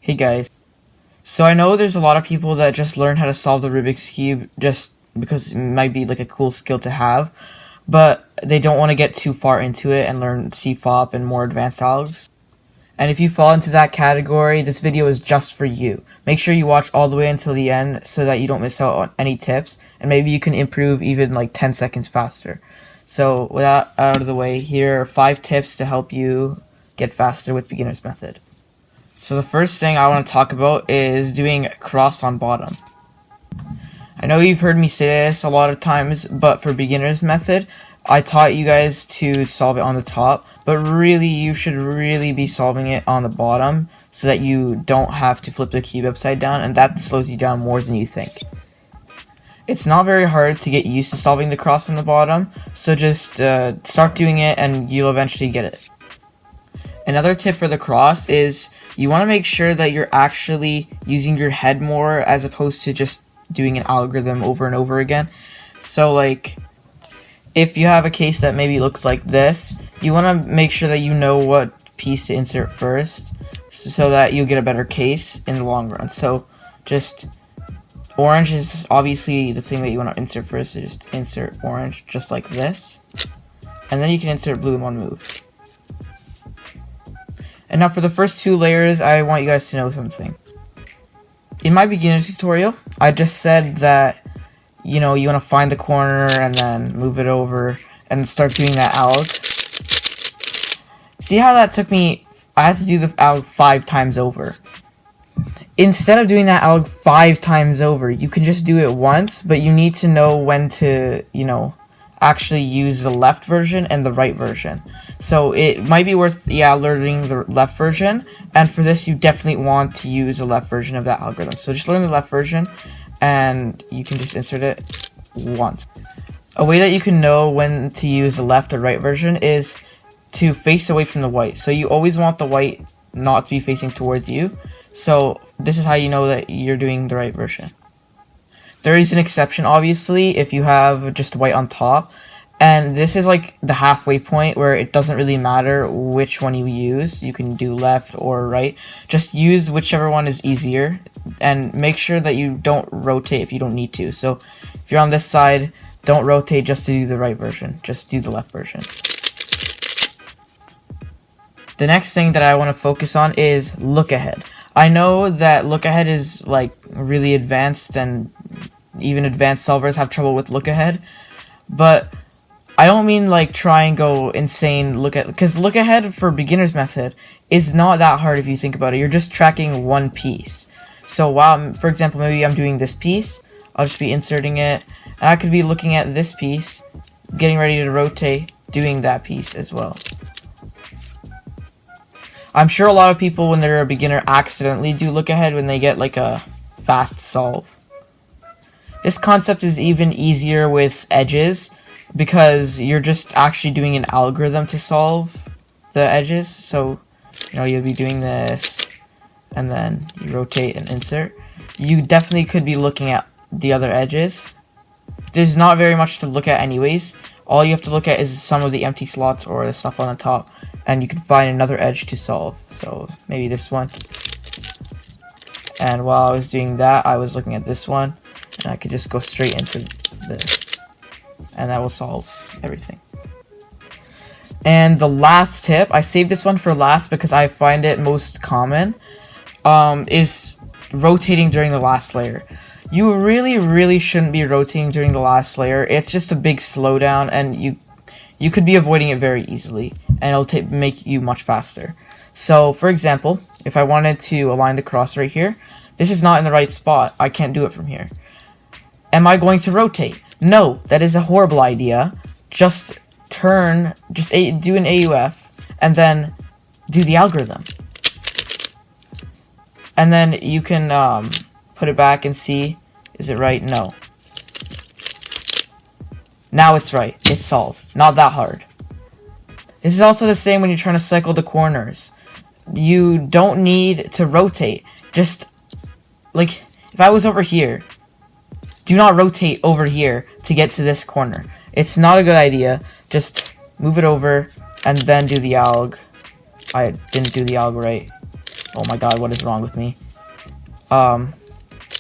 Hey guys. So I know there's a lot of people that just learn how to solve the Rubik's Cube just because it might be like a cool skill to have, but they don't want to get too far into it and learn CFOP and more advanced algebras. And if you fall into that category, this video is just for you. Make sure you watch all the way until the end so that you don't miss out on any tips, and maybe you can improve even like 10 seconds faster. So with that out of the way, here are 5 tips to help you get faster with beginner's method. So the first thing I want to talk about is doing cross on bottom. I know you've heard me say this a lot of times, but for beginner's method, I taught you guys to solve it on the top, but really you should really be solving it on the bottom so that you don't have to flip the cube upside down, and that slows you down more than you think. It's not very hard to get used to solving the cross on the bottom, so just start doing it and you'll eventually get it. Another tip for the cross is you want to make sure that you're actually using your head more as opposed to just doing an algorithm over and over again. So like, if you have a case that maybe looks like this, you want to make sure that you know what piece to insert first so that you'll get a better case in the long run. So just orange is obviously the thing that you want to insert first, so just insert orange just like this. And then you can insert blue in one move. And now for the first 2 layers, I want you guys to know something. In my beginner's tutorial, I just said that, you want to find the corner and then move it over and start doing that alg. See how that took me, I had to do the alg 5 times over. Instead of doing that alg 5 times over, you can just do it once, but you need to know when to, actually use the left version and the right version. So it might be worth learning the left version, and for this you definitely want to use the left version of that algorithm. So just learn the left version and you can just insert it once. A way that you can know when to use the left or right version is to face away from the white. So you always want the white not to be facing towards you. So this is how you know that you're doing the right version. There is an exception, obviously, if you have just white on top, and this is like the halfway point where it doesn't really matter which one you use. You can do left or right. Just use whichever one is easier, and make sure that you don't rotate if you don't need to. So if you're on this side, don't rotate just to do the right version. Just do the left version. The next thing that I want to focus on is look ahead. I know that look ahead is like really advanced, and even advanced solvers have trouble with look ahead, but I don't mean like try and go insane because look ahead for beginner's method is not that hard if you think about it. You're just tracking one piece. So while, for example, maybe I'm doing this piece, I'll just be inserting it, and I could be looking at this piece, getting ready to rotate, doing that piece as well. I'm sure a lot of people, when they're a beginner, accidentally do look ahead when they get like a fast solve. This concept is even easier with edges because you're just actually doing an algorithm to solve the edges. So, you'll be doing this and then you rotate and insert. You definitely could be looking at the other edges. There's not very much to look at anyways. All you have to look at is some of the empty slots or the stuff on the top, and you can find another edge to solve. So maybe this one. And while I was doing that, I was looking at this one, and I could just go straight into this, and that will solve everything. And the last tip, I saved this one for last because I find it most common, is rotating during the last layer. You really shouldn't be rotating during the last layer. It's just a big slowdown, and you could be avoiding it very easily, and it'll make you much faster. So for example, if I wanted to align the cross right here, this is not in the right spot. I can't do it from here. Am I going to rotate? No, that is a horrible idea. Just do an AUF and then do the algorithm. And then you can put it back and see, is it right? No. Now it's right. It's solved. Not that hard. This is also the same when you're trying to cycle the corners. You don't need to rotate. Just, like, if I was over here, do not rotate over here to get to this corner. It's not a good idea. Just move it over and then do the alg. I didn't do the alg right. Oh my god, what is wrong with me? And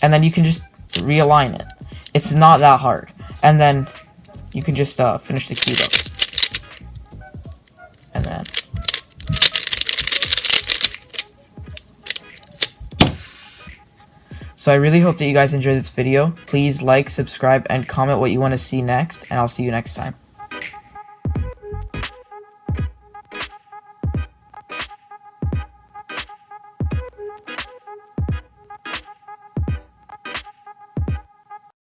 then you can just realign it. It's not that hard. And then you can just finish the cube up. And then so I really hope that you guys enjoyed this video. Please like, subscribe, and comment what you want to see next, and I'll see you next time.